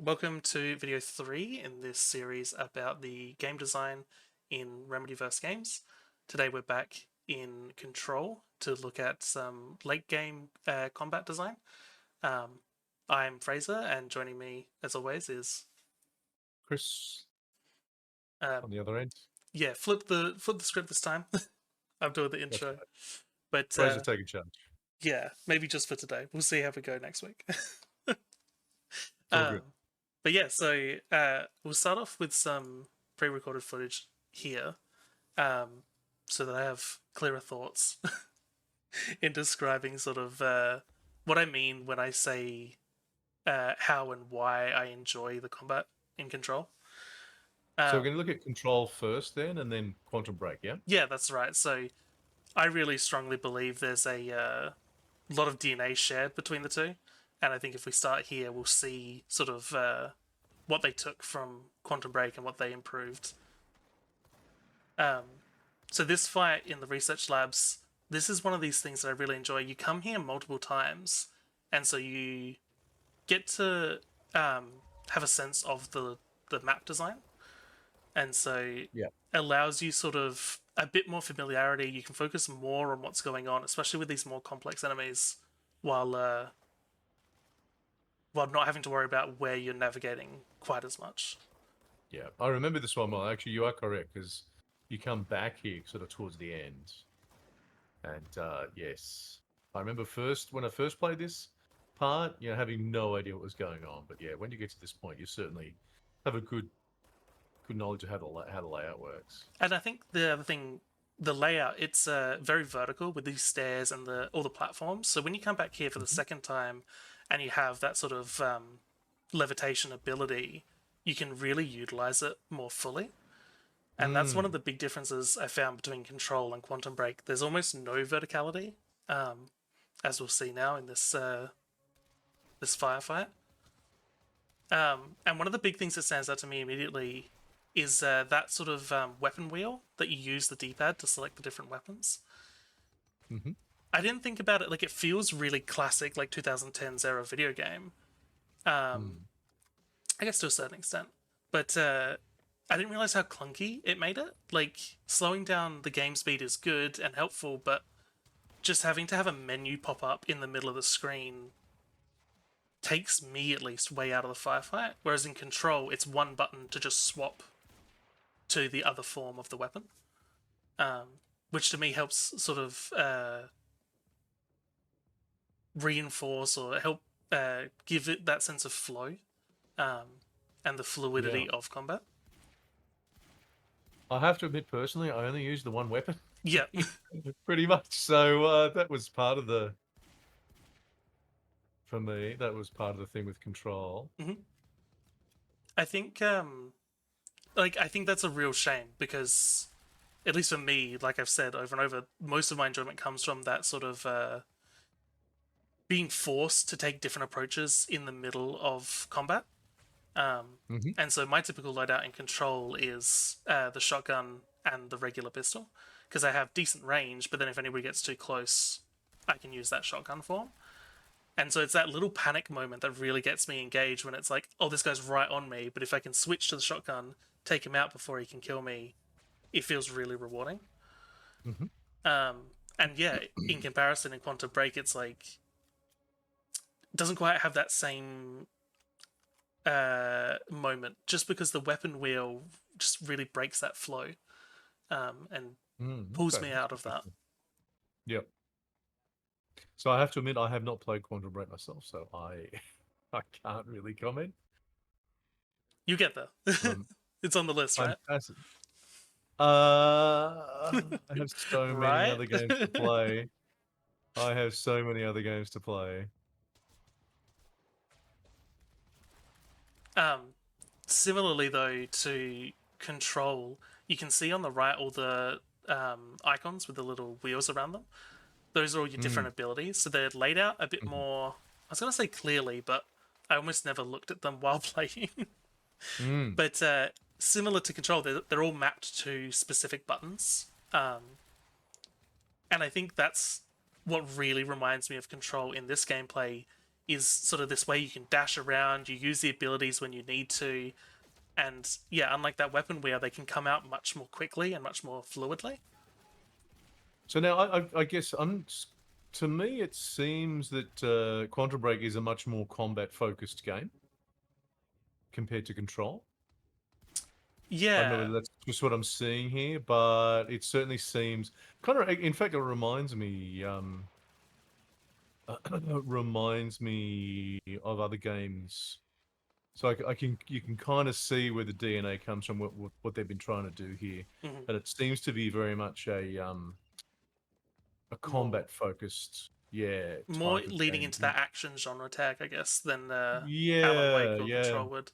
Welcome to video 3 in this series about the game design in Remedyverse games. Today we're back in Control to look at some late game combat design. I'm Fraser, and joining me, as always, is Chris um, on the other end. yeah. Flip the script this time. I'm doing the That's intro, right. but Fraser taking charge. yeah, maybe just for today. We'll see how we go next week. It's all good. But yeah, so we'll start off with some pre-recorded footage here, so that I have clearer thoughts in describing sort of what I mean when I say how and why I enjoy the combat in Control. So we're going to look at Control first then, and then Quantum Break, yeah? Yeah, that's right. So I really strongly believe there's a lot of DNA shared between the two, and I think if we start here, we'll see sort of what they took from Quantum Break and what they improved. So this fight in the research labs, this is one of these things that I really enjoy. You come here multiple times, and so you get to have a sense of the map design, and so Yeah. allows you sort of a bit more familiarity. You can focus more on what's going on, especially with these more complex enemies, while while not having to worry about where you're navigating quite as much. Yeah. I remember this one well. Actually, you are correct, because you come back here sort of towards the end. And yes, I remember when I first played this part, having no idea what was going on. But yeah, when you get to this point, you certainly have a good knowledge of how the layout works. And I think the other thing, the layout, it's very vertical with these stairs and all the platforms. So when you come back here for the second time, and you have that sort of levitation ability, you can really utilize it more fully. And that's one of the big differences I found between Control and Quantum Break. There's almost no verticality, as we'll see now in this firefight. And one of the big things that stands out to me immediately is that sort of weapon wheel that you use the D-pad to select the different weapons. I didn't think about it like it feels really classic, like 2010's era video game. I guess to a certain extent, but I didn't realize how clunky it made it. Like slowing down the game speed is good and helpful, but just having to have a menu pop up in the middle of the screen takes me at least way out of the firefight. Whereas in Control, it's one button to just swap to the other form of the weapon, which to me helps sort of reinforce or help give it that sense of flow and the fluidity of combat. I have to admit, personally, I only use the one weapon. Yeah. Pretty much. So that was part of for me, that was part of the thing with Control. I think I think that's a real shame because, at least for me, like I've said over and over, most of my enjoyment comes from that sort of being forced to take different approaches in the middle of combat. And so my typical loadout in Control is the shotgun and the regular pistol, because I have decent range, but then if anybody gets too close, I can use that shotgun form. And so it's that little panic moment that really gets me engaged when it's like, oh, this guy's right on me, but if I can switch to the shotgun, take him out before he can kill me, it feels really rewarding. And yeah, in comparison, in Quantum Break, it's like it doesn't quite have that same moment, just because the weapon wheel just really breaks that flow and pulls me out of that. Yep. So I have to admit, I have not played Quantum Break myself, so I I can't really comment. You get there. It's on the list, right? I have so many Right? other games to play. I have so many other games to play. Similarly, though, to Control, you can see on the right all the icons with the little wheels around them. Those are all your different abilities. So they're laid out a bit more, I was going to say clearly, but I almost never looked at them while playing. But similar to Control, they're all mapped to specific buttons. And I think that's what really reminds me of Control in this gameplay is sort of this way you can dash around, you use the abilities when you need to, and yeah, unlike that weapon wheel, they can come out much more quickly and much more fluidly. So now, I guess to me, it seems that Quantum Break is a much more combat-focused game compared to Control. I don't know Yeah, whether that's just what I'm seeing here, but it certainly seems kind of. In fact, it reminds me reminds me of other games. So you can kind of see where the DNA comes from, what they've been trying to do here, mhm. and it seems to be very much a more combat focused, yeah, more type of leading game. into that action genre tag, I guess, than Alan Yeah, Wake or yeah. Control would.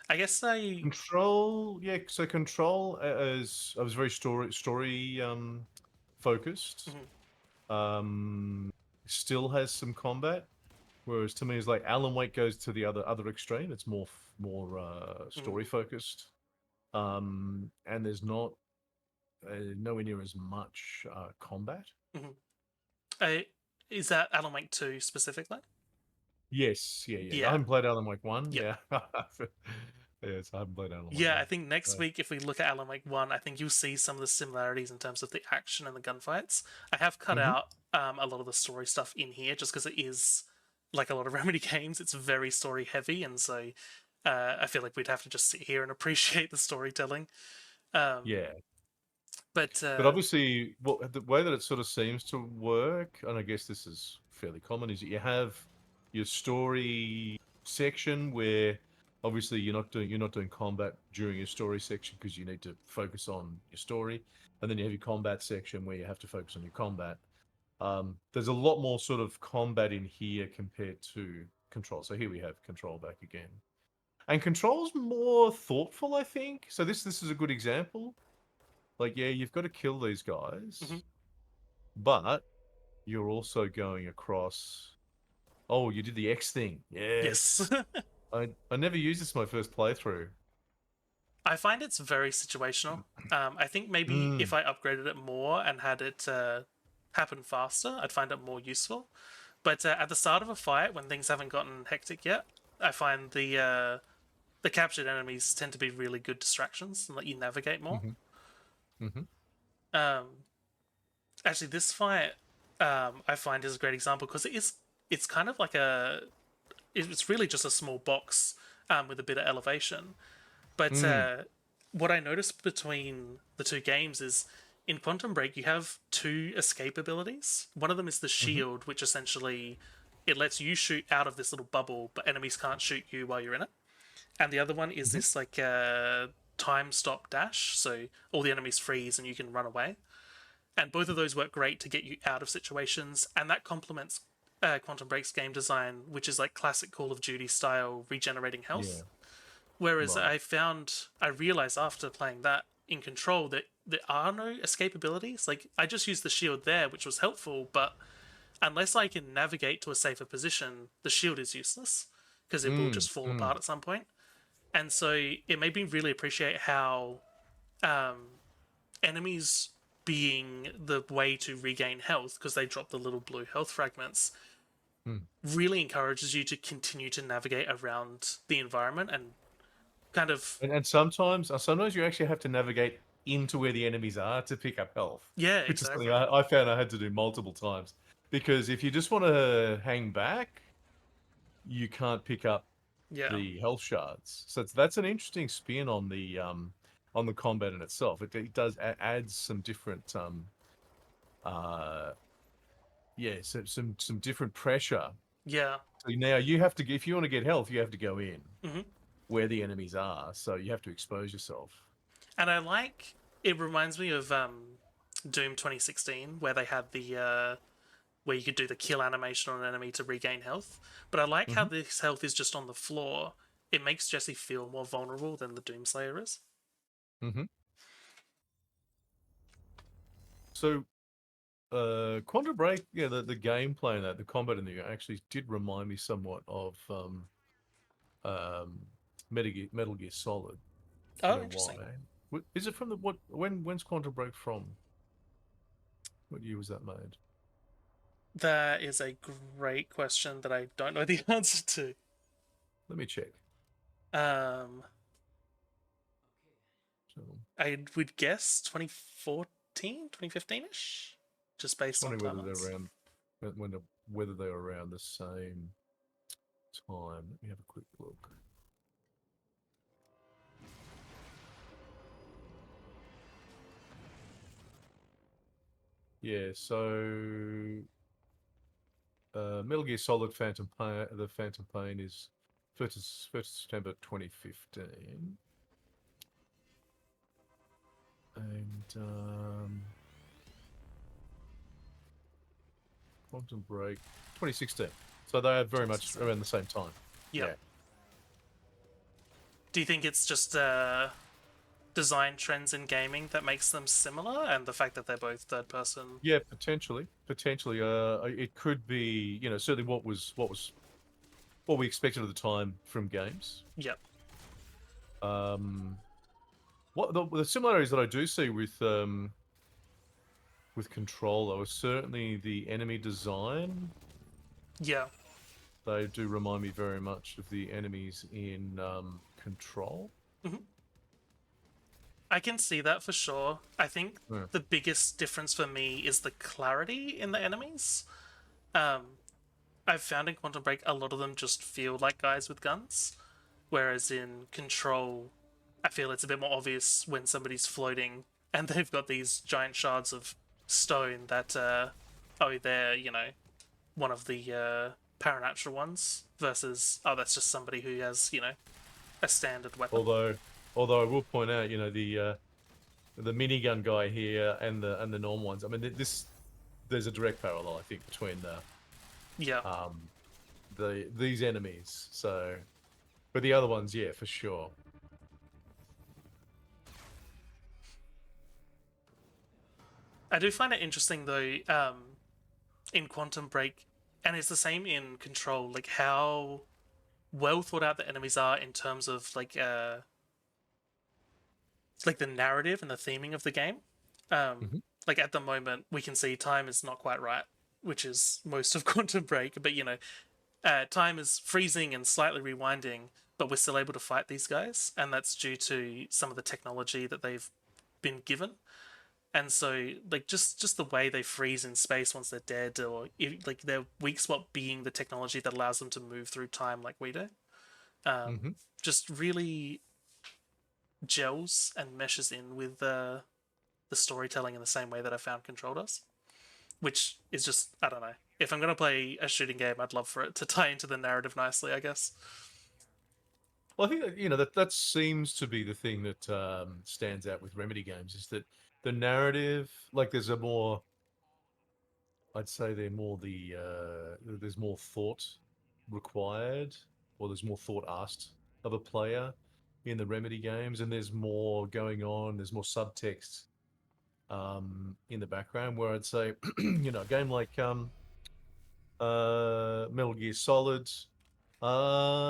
I guess they. Control, yeah. So Control as I was very story focused. Mhm, Um, still has some combat, whereas to me, it's like Alan Wake goes to the other extreme. It's more story mhm, focused. And there's not nowhere near as much combat. mhm. I, is that Alan Wake 2 specifically? Yes, yeah, yeah. I Yeah, haven't played Alan Wake 1, yep. yeah. Yes, I haven't played Alan Wake Yeah, I 1. think next Uh, week, if we look at Alan Wake 1, I think you'll see some of the similarities in terms of the action and the gunfights. I have cut mhm. out a lot of the story stuff in here just because it is, like a lot of Remedy games, it's very story heavy, and so I feel like we'd have to just sit here and appreciate the storytelling. Um, Yeah. but But obviously, the way that it sort of seems to work, and I guess this is fairly common, is that you have your story section where obviously you're not doing combat during your story section because you need to focus on your story, and then you have your combat section where you have to focus on your combat. There's a lot more sort of combat in here compared to Control. So here we have Control back again, and Control's more thoughtful, I think. So this is a good example. Like, yeah, you've got to kill these mhm, guys, but you're also going across. Oh, you did the X thing. yes. Yes. I never used this my first playthrough. I find it's very situational. I think maybe if Mm. I upgraded it more and had it happen faster, I'd find it more useful. But at the start of a fight, when things haven't gotten hectic yet, I find the captured enemies tend to be really good distractions and let you navigate more. Mm-hmm. Mm-hmm. Um, Actually, this fight I find is a great example because it's kind of like it's really just a small box with a bit of elevation. But Mm. what I noticed between the two games is in Quantum Break you have two escape abilities. One of them is the Mm-hmm. shield, which essentially it lets you shoot out of this little bubble, but enemies can't shoot you while you're in it. And the other one is Mm-hmm. this like time stop dash, so all the enemies freeze and you can run away. And both of those work great to get you out of situations, and that complements Quantum Break's game design, which is like classic Call of Duty style regenerating health. Yeah. Whereas Right. I realized after playing that in Control that there are no escape abilities. Like, I just used the shield there, which was helpful, but unless I can navigate to a safer position, the shield is useless because it will Mm. just fall Mm. apart at some point. And so it made me really appreciate how um, enemies being the way to regain health because they drop the little blue health fragments Mm. really encourages you to continue to navigate around the environment and kind of And sometimes you actually have to navigate into where the enemies are to pick up health, yeah, which is something exactly. I found I had to do multiple times. Because if you just want to hang back, you can't pick up Yeah. the health shards. So that's an interesting spin on the combat in itself. It does adds some different uh yeah, some different pressure. Yeah. So now you have to, if you want to get health, you have to go in Hmm. where the enemies are. So you have to expose yourself. And I like it reminds me of Doom 2016 where they had the where you could do the kill animation on an enemy to regain health. But I like how Hmm. this health is just on the floor. It makes Jesse feel more vulnerable than the Doomslayer is. Hmm. So Quantum Break, yeah, the gameplay and that, the combat in there actually did remind me somewhat of um, Metal Gear Solid. I don't Oh, know why. interesting. Is it from the when's Quantum Break from? What year was that made? That is a great question that I don't know the answer to. Let me check. Um, So I would guess 2014, 2015 ish, just based just on wondering whether they're timelines. around whether they're around the same time. Let me have a quick look. Yeah, so Metal Gear Solid Phantom Pain, the Phantom Pain is 1st September 2015. And Quantum Break 2016. So they are very much 2016. around the same time. Yep. Yeah. Do you think it's just design trends in gaming that makes them similar, and the fact that they're both third person? Yeah, potentially. Potentially. It could be, certainly what we expected at the time from games. Yep. Um, what the similarities that I do see with Control though is certainly the enemy design. Yeah. They do remind me very much of the enemies in Control. Hmm. I can see that for sure. I think Yeah. the biggest difference for me is the clarity in the enemies. Um, I've found in Quantum Break a lot of them just feel like guys with guns, whereas in Control, I feel it's a bit more obvious when somebody's floating and they've got these giant shards of stone that, oh, they're, one of the paranatural ones, versus, oh, that's just somebody who has, a standard weapon. Although, although I will point out, the minigun guy here and the normal ones. I mean, there's a direct parallel, I think, between Yeah. um these enemies. So, but the other ones, yeah, for sure. I do find it interesting, though, in Quantum Break, and it's the same in Control, like how well thought out the enemies are in terms of like the narrative and the theming of the game. Hmm. Like at the moment, we can see time is not quite right, which is most of Quantum Break. But time is freezing and slightly rewinding, but we're still able to fight these guys, and that's due to some of the technology that they've been given. And so, like just the way they freeze in space once they're dead, or like their weak spot being the technology that allows them to move through time like we do, Hmm. just really gels and meshes in with the storytelling in the same way that I found Control does, which is just, I don't know. If I'm gonna play a shooting game, I'd love for it to tie into the narrative nicely, I guess. Well, I think that that seems to be the thing that stands out with Remedy games is that the narrative, like, there's a more, I'd say they're more there's more thought required, or there's more thought asked of a player in the Remedy games, and there's more going on. There's more subtext in the background. Where I'd say, a game like Metal Gear Solid, uh,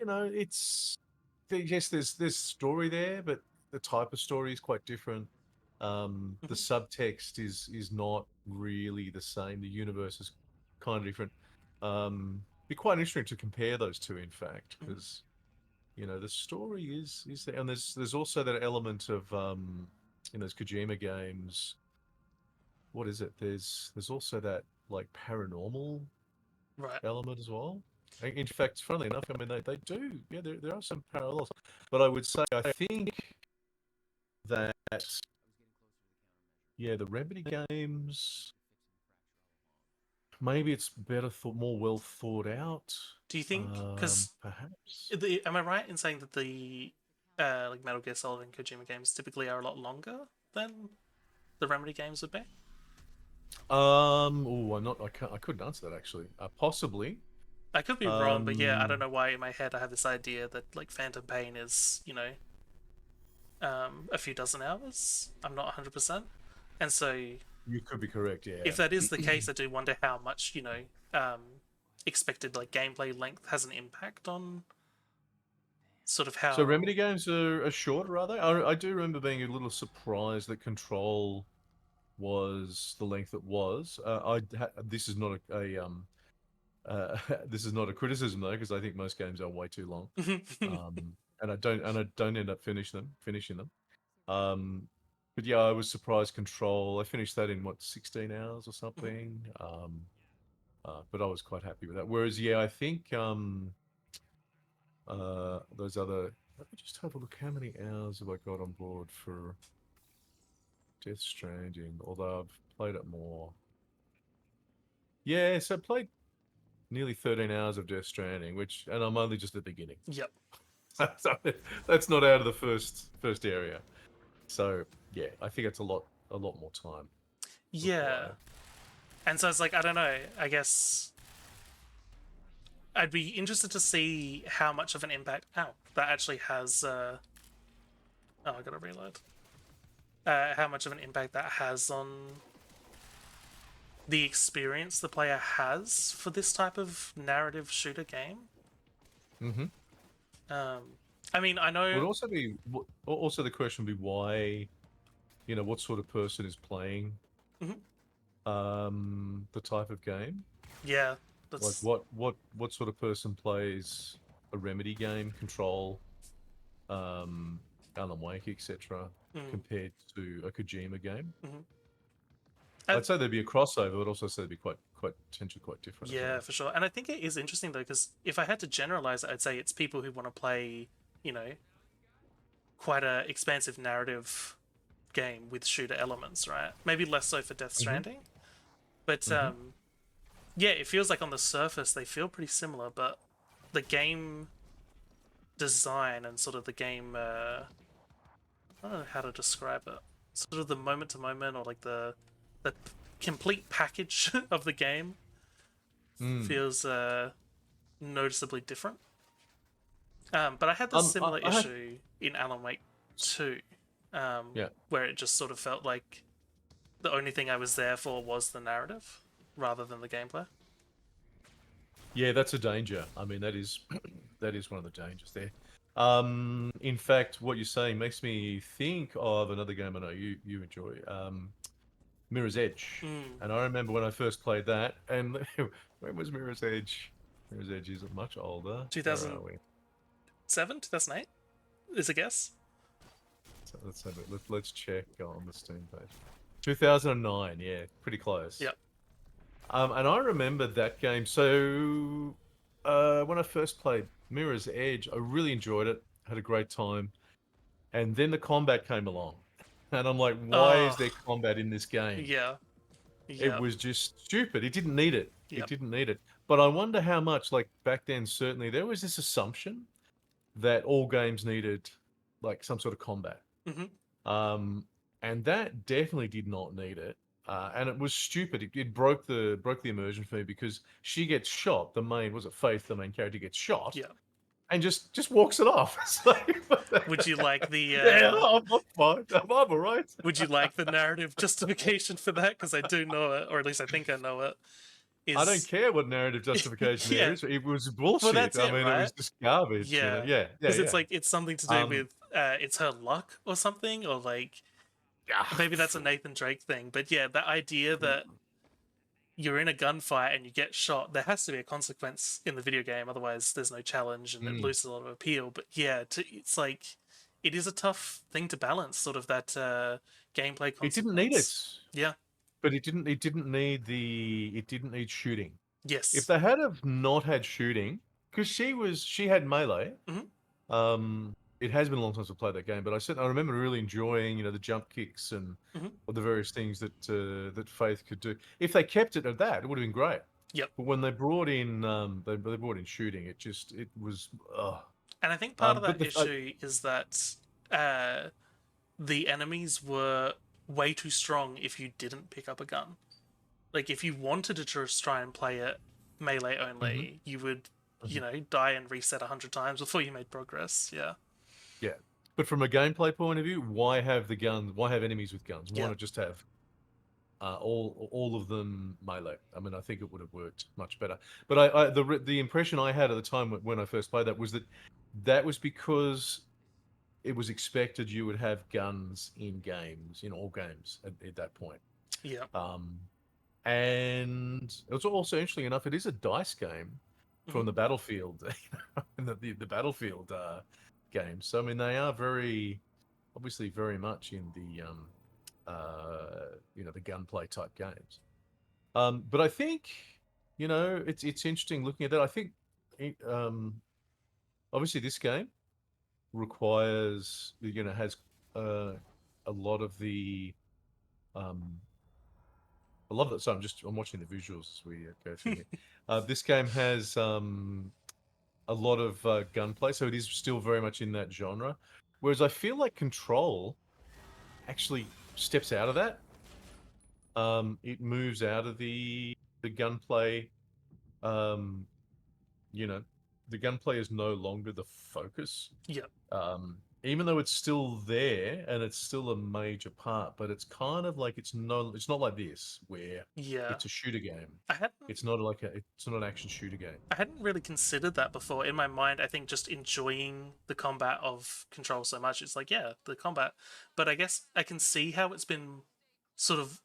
it's yes, there's story there, but the type of story is quite different. The Mm-hmm. subtext is not really the same. The universe is kind of different. Be quite interesting to compare those two, in fact, Mm-hmm. because the story is there, and there's also that element of in those Kojima games. What is it? There's also that like paranormal Right. element as well. In fact, funnily enough, I mean they do. Yeah, there are some parallels. But I would say I think that yeah, the Remedy games maybe it's better thought, more well thought out. Do you think? Because Perhaps. am I right in saying that the like Metal Gear Solid and Kojima games typically are a lot longer than the Remedy games would be? Oh, I couldn't answer that actually. Possibly. I could be wrong, but yeah, I don't Um, know why in my head I have this idea that like Phantom Pain is, a few dozen hours. I'm not 100%. And so you could be correct. if Yeah. that is the case, I do wonder how much, expected like gameplay length has an impact on sort of So how. Remedy games are shorter, are they? I do remember being a little surprised that Control was the length it was. This is not this is not a criticism though, because I think most games are way too long. And I don't end up finishing them. But yeah, I was surprised. Control, I finished that in what 16 hours or something. But I was quite happy with that. Whereas, yeah, I think those other. Let me just have a look. How many hours have I got on board for Death Stranding? Although I've played it more. Yeah, so I played nearly 13 hours of Death Stranding, and I'm only just at the beginning. Yep. So that's not out of the first area. So yeah, I think it's a lot more time Yeah. required. And so it's like, I don't know, I guess I'd be interested to see how much of an impact that actually has oh, I gotta reload. How much of an impact that has on the experience the player has for this type of narrative shooter game. Mm-hmm. I mean, I Would know. also be also the question would be why, what sort of person is playing Mhm. the type of game. Yeah, Like that's what sort of person plays a Remedy game, Control, Alan Wake, etc., mm, compared to a Kojima game. mhm. I'd say there'd be a crossover, but also say they'd be quite potentially quite different as Yeah, well. for sure. And I think it is interesting though, because if I had to generalize it, I'd say it's people who want to play, you know, quite a expansive narrative game with shooter elements, right? Maybe less so for Death Mm-hmm. Stranding, but Mm-hmm. yeah, it feels like on the surface they feel pretty similar, but the game design and sort of the game, I don't know how to describe it. Sort of the moment to moment, or like the complete package of the game Mm. feels noticeably different. But I had this Um, I, similar I have issue in Alan Wake 2, yeah. where it just sort of felt like the only thing I was there for was the narrative rather than the gameplay. Yeah, that's a danger. I mean, that is that is one of the dangers there. In fact, what you're saying makes me think of another game I know you enjoy, Mirror's Edge. Mm. And I remember when I first played that, and when was Mirror's Edge? Mirror's Edge is much older. Where are 2007, we? 2008 is a guess. So let's have it. Let's check on the Steam page. 2009. Yeah, pretty close. Yep. And I remember that game. So when I first played Mirror's Edge, I really enjoyed it. Had a great time. And then the combat came along, and I'm like, why is Oh, there combat in this game? yeah. It Yep. was just stupid. It didn't need it. It Yep. didn't need it. But I wonder how much, like back then, certainly there was this assumption that all games needed like some sort of combat. Hmm. Um, and that definitely did not need it. And it was stupid. It broke the immersion for me because she gets shot. The main was it Faith, the main character, gets shot Yep. and just walks it off. It's like, Would you like yeah, the I'm fine. I'm all right. would you like the narrative justification for that? Because I do know it, or at least I think I know it. I don't Is care what narrative justification there yeah. is. It was Well, bullshit. that's I it, mean, it was right? just garbage. Yeah, Yeah, yeah, because it's yeah. like it's something to do Um, with it's her luck or something, or like yeah. maybe that's a Nathan Drake thing. But yeah, the idea that you're in a gunfight and you get shot, there has to be a consequence in the video game. Otherwise, there's no challenge and it Mm. loses a lot of appeal. But yeah, it's like it is a tough thing to balance, sort of that gameplay It didn't need it, consequence. Yeah. but it didn't need shooting. If Yes. they had have not had shooting, because she had melee. Hmm. It has been a long time since I played that game, but I remember really enjoying the jump kicks and Hmm. all the various things that Faith could do. If they kept it at that, it would have been great. Yep. But when they brought in they brought in shooting, it was And I think part of but that issue is that uh, the enemies were way too strong if you didn't pick up a gun. Like if you wanted to just try and play it melee Mhm, only, you would, mhm. die and reset 100 times before you made progress. Yeah. Yeah. But from a gameplay point of view, why have the guns? Why have enemies with guns? Why Yeah. not just have all of them melee? I mean, I think it would have worked much better. But the impression I had at the time when I first played that was that was because it was expected you would have guns in games, in all games at that point. Yeah. Um, and it's also interesting enough, it is a dice game Hmm. from the Battlefield, the Battlefield games. So I mean, they are very obviously very much in the the gunplay type games. But I think it's interesting looking at that. I think um, obviously this game requires has uh, a lot of the um, a lot of it. So I'm watching the visuals as we go through here. This game has a lot of gunplay, so it is still very much in that genre. Whereas I feel like Control actually steps out of that. It moves out of the gunplay. Um, you know, the gunplay is no longer the focus. Yeah. Even though it's still there and it's still a major part, but it's kind of like it's not like this where Yeah. it's a shooter game. I hadn't It's not an action shooter game. I hadn't really considered that before. In my mind, I think just enjoying the combat of Control so much, it's like, yeah, the combat. But I guess I can see how it's been sort of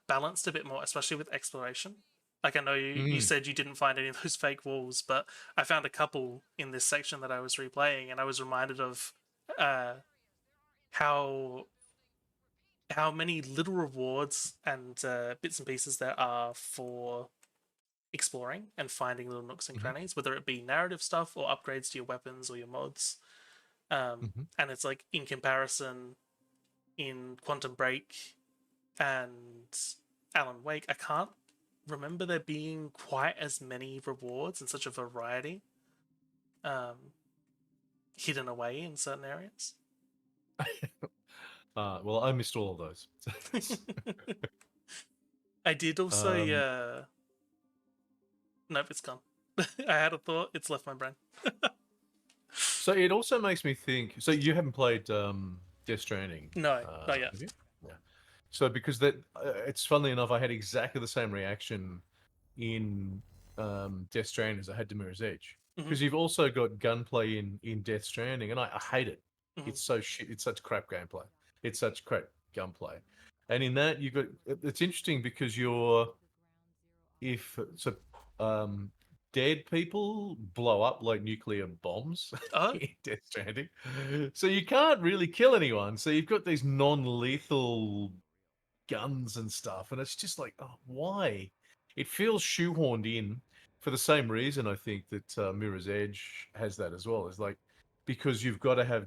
balanced a bit more, especially with exploration. Like I know you Mm, said you didn't find any of those fake walls, but I found a couple in this section that I was replaying, and I was reminded of uh, how many little rewards and bits and pieces there are for exploring and finding little nooks and mhm, crannies, whether it be narrative stuff or upgrades to your weapons or your mods. mhm. And it's like in comparison, in Quantum Break and Alan Wake, I can't remember there being quite as many rewards and such a variety um, hidden away in certain areas. Well, I missed all of those. I did also. um, Nope, it's gone. I had a thought, it's left my brain. so it also makes me think. So you haven't played Death Stranding, No, not yet. have you? Yeah. So because it's funnily enough, I had exactly the same reaction in Death Stranding as I had to Mirror's Edge, Hmm. because you've also got gunplay in Death Stranding, and I hate it. Hmm. It's so shit. It's such crap gameplay. It's such crap gunplay, and in that you got. It's interesting because you're if so um dead people blow up like nuclear bombs Oh. in Death Stranding, so you can't really kill anyone. So you've got these non-lethal guns and stuff, and it's just like, oh, why? It feels shoehorned in for the same reason I think that Mirror's Edge has that as well. Is like because you've got to have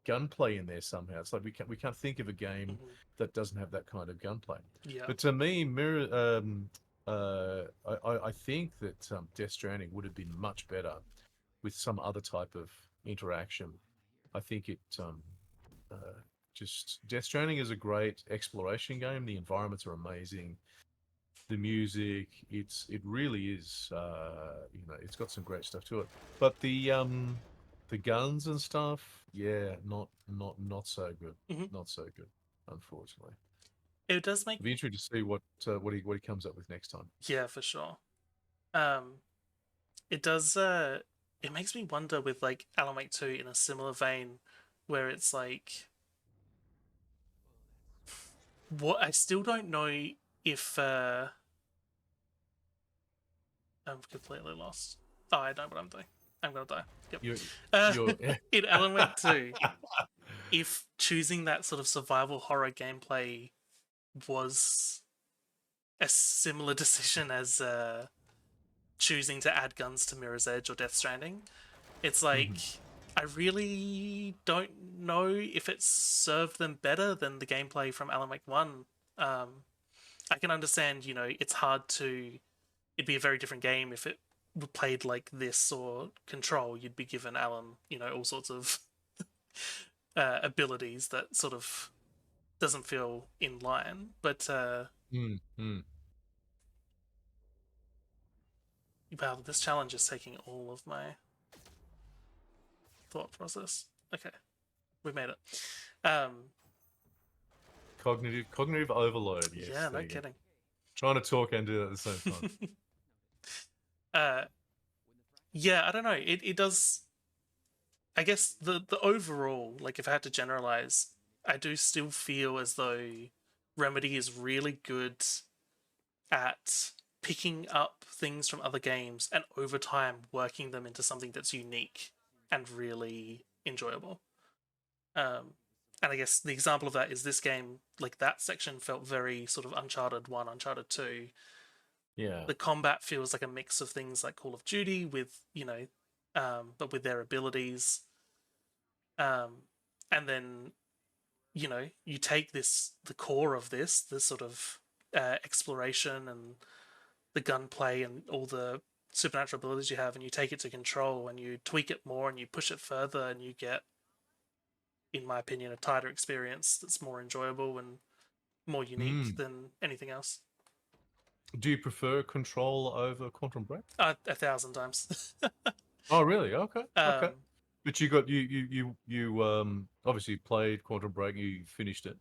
gunplay in there somehow. It's like we can't think of a game Hmm. that doesn't have that kind of gunplay. Yeah. But to me, I think that Death Stranding would have been much better with some other type of interaction. I think uh, just Death Stranding is a great exploration game. The environments are amazing. The music, it really is. It's got some great stuff to it. But the guns and stuff, yeah, not so good. Hmm. Not so good, unfortunately. It does make, It'll be interesting to see what he comes up with next time. yeah, for sure. Um, it does. It makes me wonder with like Alan Wake 2 in a similar vein, where it's like, what I still don't know if I'm completely lost. Oh, I know what I'm doing. I'm gonna die. Yep. You're Uh, you're in Alan Wake 2, if choosing that sort of survival horror gameplay was a similar decision as choosing to add guns to Mirror's Edge or Death Stranding, it's like Mhm. I really don't know if it served them better than the gameplay from Alan Wake 1. Um, I can understand, it's hard to. It'd be a very different game if it were played like this or Control. You'd be given Alan, all sorts of abilities that sort of doesn't feel in line. But Mm, mm. wow, this challenge is taking all of my thought process. Okay, we made it. Cognitive overload. Yes, Yeah, there no you go. kidding. Trying to talk and do that at the same time. uh, yeah, I don't know. It does. I guess the overall, like, if I had to generalize, I do still feel as though Remedy is really good at picking up things from other games and over time working them into something that's unique and really enjoyable. Um, and I guess the example of that is this game. Like that section felt very sort of Uncharted 1, Uncharted 2. Yeah. The combat feels like a mix of things like Call of Duty with, but with their abilities. Um, and then, you take the core of this sort of exploration and the gunplay and all the supernatural abilities you have, and you take it to Control and you tweak it more and you push it further, and you get, in my opinion, a tighter experience that's more enjoyable and more unique Mm. than anything else. Do you prefer Control over Quantum Break? 1,000 times. Oh, really? Okay. Okay. um, But you obviously played Quantum Break. You finished it.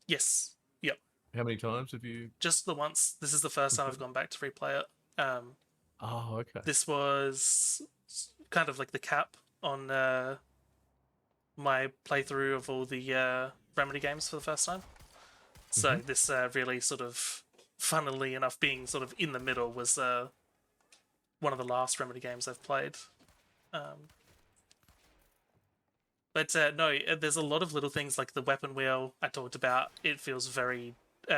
yes, yep. How many times have you Just the once. This is the first time I've completed? gone back to replay it. Oh, okay. This was kind of like the cap on my playthrough of all the Remedy games for the first time. So Mm-hmm. this really sort of, funnily enough, being sort of in the middle, was one of the last Remedy games I've played. Um, but no, there's a lot of little things like the weapon wheel I talked about. It feels very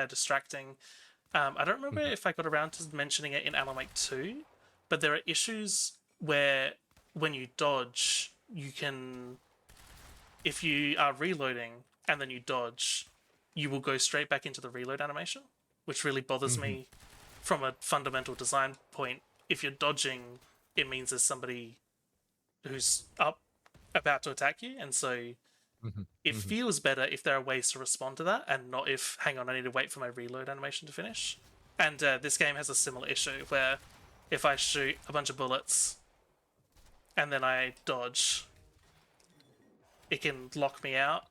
distracting. I don't remember Mm-hmm. if I got around to mentioning it in Alan Wake 2, but there are issues where when you dodge, you can, if you are reloading and then you dodge, you will go straight back into the reload animation, which really bothers Mm-hmm. me from a fundamental design point. If you're dodging, it means there's somebody who's up about to attack you, and so Mm-hmm. it Mm-hmm. feels better if there are ways to respond to that and not if, hang on, I need to wait for my reload animation to finish. And this game has a similar issue where if I shoot a bunch of bullets and then I dodge, it can lock me out.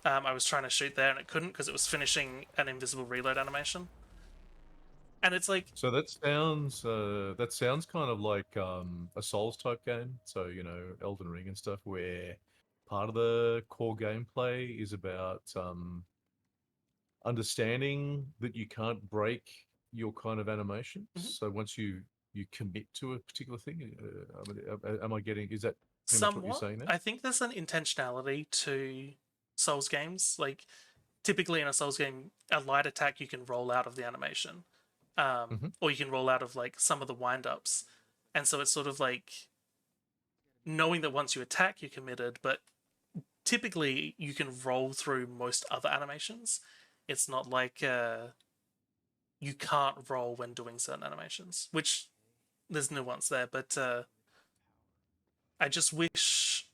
I was trying to shoot there and it couldn't because it was finishing an invisible reload animation. And it's like, So that sounds kind of like a Souls type game. So, Elden Ring and stuff, where part of the core gameplay is about understanding that you can't break your kind of animations. mhm. So once you commit to a particular thing, am I getting? Is that pretty much what you're Somewhat. saying there? I think there's an intentionality to Souls games. Like, typically in a Souls game, a light attack you can roll out of the animation, Mm-hmm. or you can roll out of like some of the wind ups, and so it's sort of like knowing that once you attack, you're committed. But typically, you can roll through most other animations. It's not like you can't roll when doing certain animations, which there's nuance there. But I just wish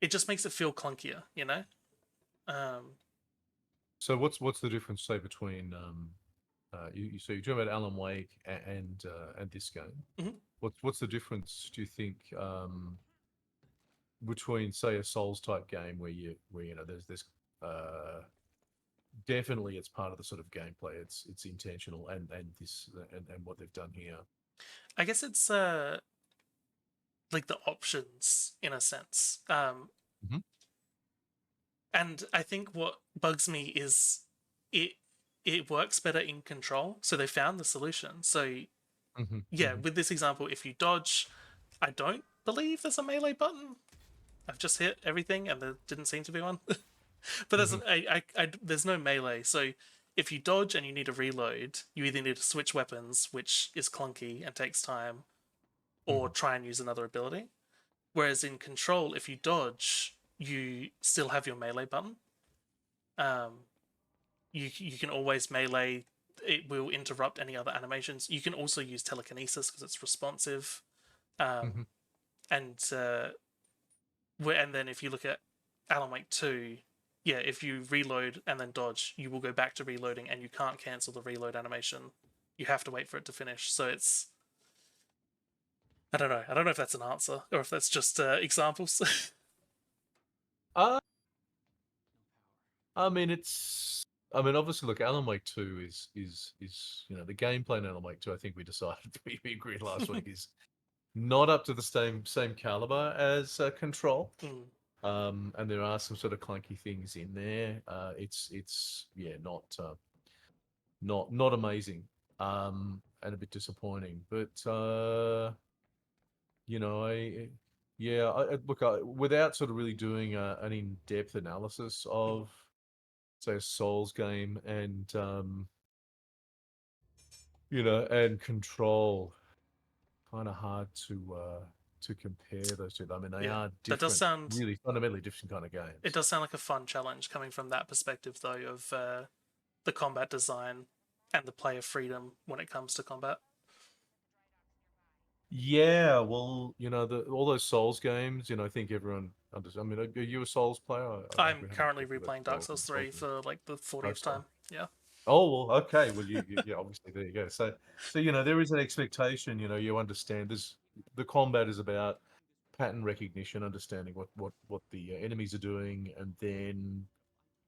it just makes it feel clunkier, you know. Um, So what's the difference, say, between so you're talking about Alan Wake and this game? mhm. What's the difference? Do you think between, say, a Souls type game where there's definitely it's part of the sort of gameplay, it's intentional, and this and what they've done here. I guess it's like the options in a sense. Mm-hmm. And I think what bugs me is it it works better in Control. So they found the solution. So Mm-hmm. yeah, Mm-hmm. with this example, if you dodge, I don't believe there's a melee button. I've just hit everything and there didn't seem to be one. But there's Mm-hmm. there's no melee. So if you dodge and you need to reload, you either need to switch weapons, which is clunky and takes time, or Mm-hmm. try and use another ability. Whereas in Control, if you dodge, you still have your melee button. Um, you can always melee. It will interrupt any other animations. You can also use telekinesis because it's responsive. Mm-hmm. Um, and and then if you look at Alan Wake 2, yeah, if you reload and then dodge, you will go back to reloading, and you can't cancel the reload animation. You have to wait for it to finish. So it's, I don't know. I don't know if that's an answer or if that's just examples. Uh, I mean, obviously, look, Alan Wake 2 is the gameplay in Alan Wake 2. I think we decided we agreed last week is not up to the same caliber as Control. Mm. And there are some sort of clunky things in there. It's yeah, not amazing, and a bit disappointing. But you know, yeah, look, without sort of really doing an in-depth analysis Mhm. of, say, a Souls game and and Control, kind of hard to compare those two. I mean, they Yeah, are that does different, sound. really fundamentally different kind of It games. does sound like a fun challenge coming from that perspective, though, of the combat design and the player freedom when it comes to combat. Yeah, well, all those Souls games, I think everyone understands. I mean, are you a Souls player? I'm We haven't currently talked about replaying Dark Souls Souls Souls 3 games. for like the 40th Okay. time. Yeah. Oh, well, okay. Well, yeah, obviously there you go. So there is an expectation. You understand. The combat is about pattern recognition, understanding what the enemies are doing, and then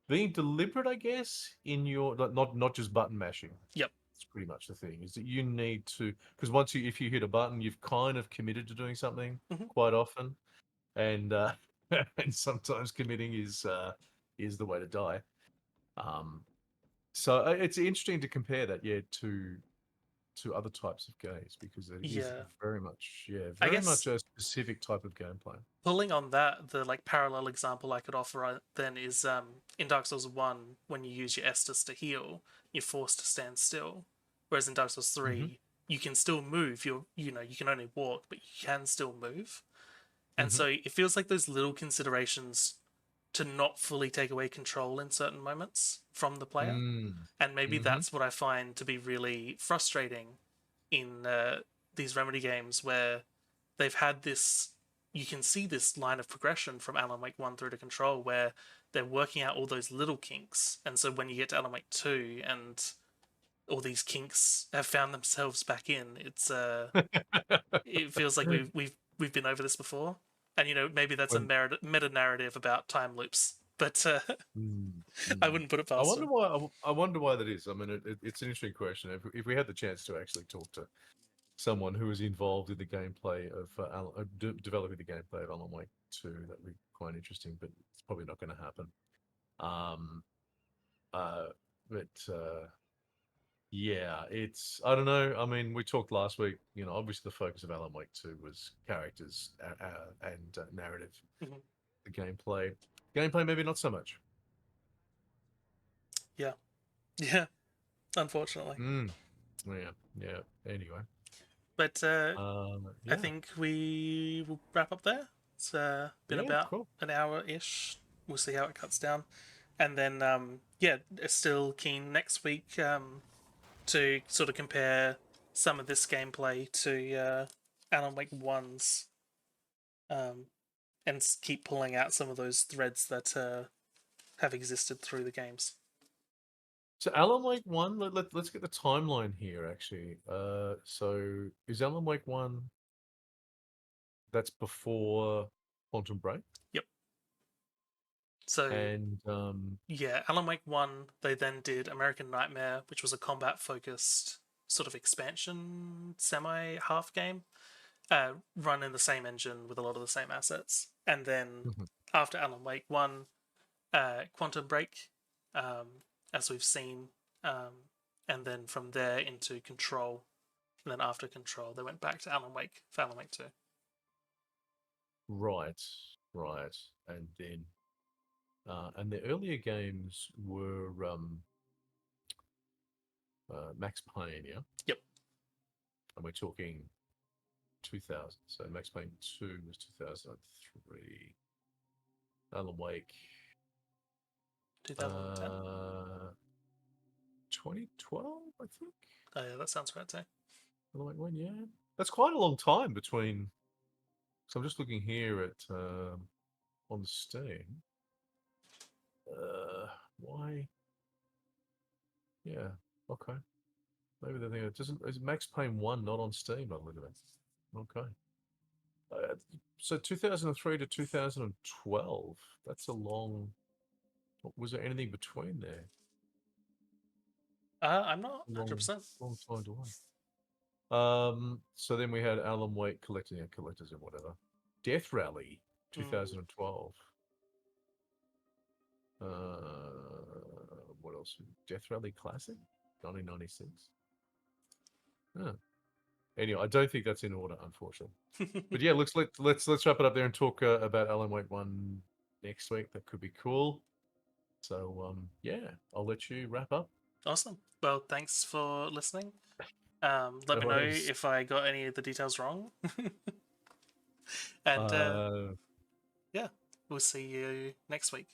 being deliberate, I guess, in your not just button mashing. Yep. It's pretty much the thing, is that you need to, because if you hit a button, you've kind of committed to doing something Hmm. quite often, and and sometimes committing is the way to die. Um, so it's interesting to compare that, yeah, to other types of games, because it is Yeah. I very guess much a specific type of gameplay. pulling on that, the like parallel example I could offer then is in Dark Souls 1, when you use your Estus to heal, you're forced to stand still. Whereas in Dark Souls Hmm. 3, you can still move. You can only walk, but you can still move. And Hmm. so it feels like those little considerations to not fully take away control in certain moments from the player. Mm. And maybe Hmm. that's what I find to be really frustrating in these Remedy games, where they've had this. You can see this line of progression from Alan Wake 1 through to Control, where they're working out all those little kinks. And so when you get to Alan Wake 2 and all these kinks have found themselves back in, it feels like we've been over this before. And maybe that's a When, meta narrative about time loops, but mm, I mm. wouldn't put it I past wonder them. why. I wonder why that is. I mean, it's an interesting question. If we had the chance to actually talk to someone who was involved in the gameplay of developing the gameplay of Alan Wake 2, that'd be quite interesting. But it's probably not going to happen. Um, uh, but yeah, I don't know. I mean, we talked last week. Obviously the focus of Alan Wake 2 was characters and narrative. Mhm. The gameplay maybe not so much. Yeah, yeah, unfortunately. Mm. Yeah, yeah. Anyway, But I yeah, think we will wrap up there. It's been yeah, about cool. an hour ish. We'll see how it cuts down. And then, yeah, still keen next week to sort of compare some of this gameplay to Alan Wake 1's um, and keep pulling out some of those threads that have existed through the games. So Alan Wake 1, let's get the timeline here actually. So is Alan Wake 1, that's before Quantum Break? Yep. So And yeah, Alan Wake 1, they then did American Nightmare, which was a combat focused sort of expansion semi half game, run in the same engine with a lot of the same assets. And then mhm. after Alan Wake 1, Quantum Break, as we've seen. And then from there into Control. And then after Control, they went back to Alan Wake for Alan Wake 2. Right, right. And the earlier games were Max Payne, yeah? Yep, And we're talking 2000. So Max Payne 2 was 2003. Alan Wake, 2010. 2012, I think. Oh, yeah, that sounds right too. Alan Wake 1, yeah. That's quite a long time between. So I'm just looking here at on the Steam. Why? Yeah. Okay. Maybe the thing, it doesn't, is Max Payne 1 not on Steam? I look at it. Okay. Uh, so 2003 to 2012. That's a long. Was there anything between there? I'm not A 100%. long time to wait. So then we had Alan Wake collecting collectors and whatever. Death Rally Mm, 2012. What else? Death Rally Classic, 1996. Huh. Anyway, I don't think that's in order, unfortunately. But yeah, let's wrap it up there and talk about Alan Wake 1 next week. That could be cool. So yeah, I'll let you wrap up. Awesome. Well, thanks for listening. Let No me know worries. if I got any of the details wrong. And Uh, yeah, we'll see you next week.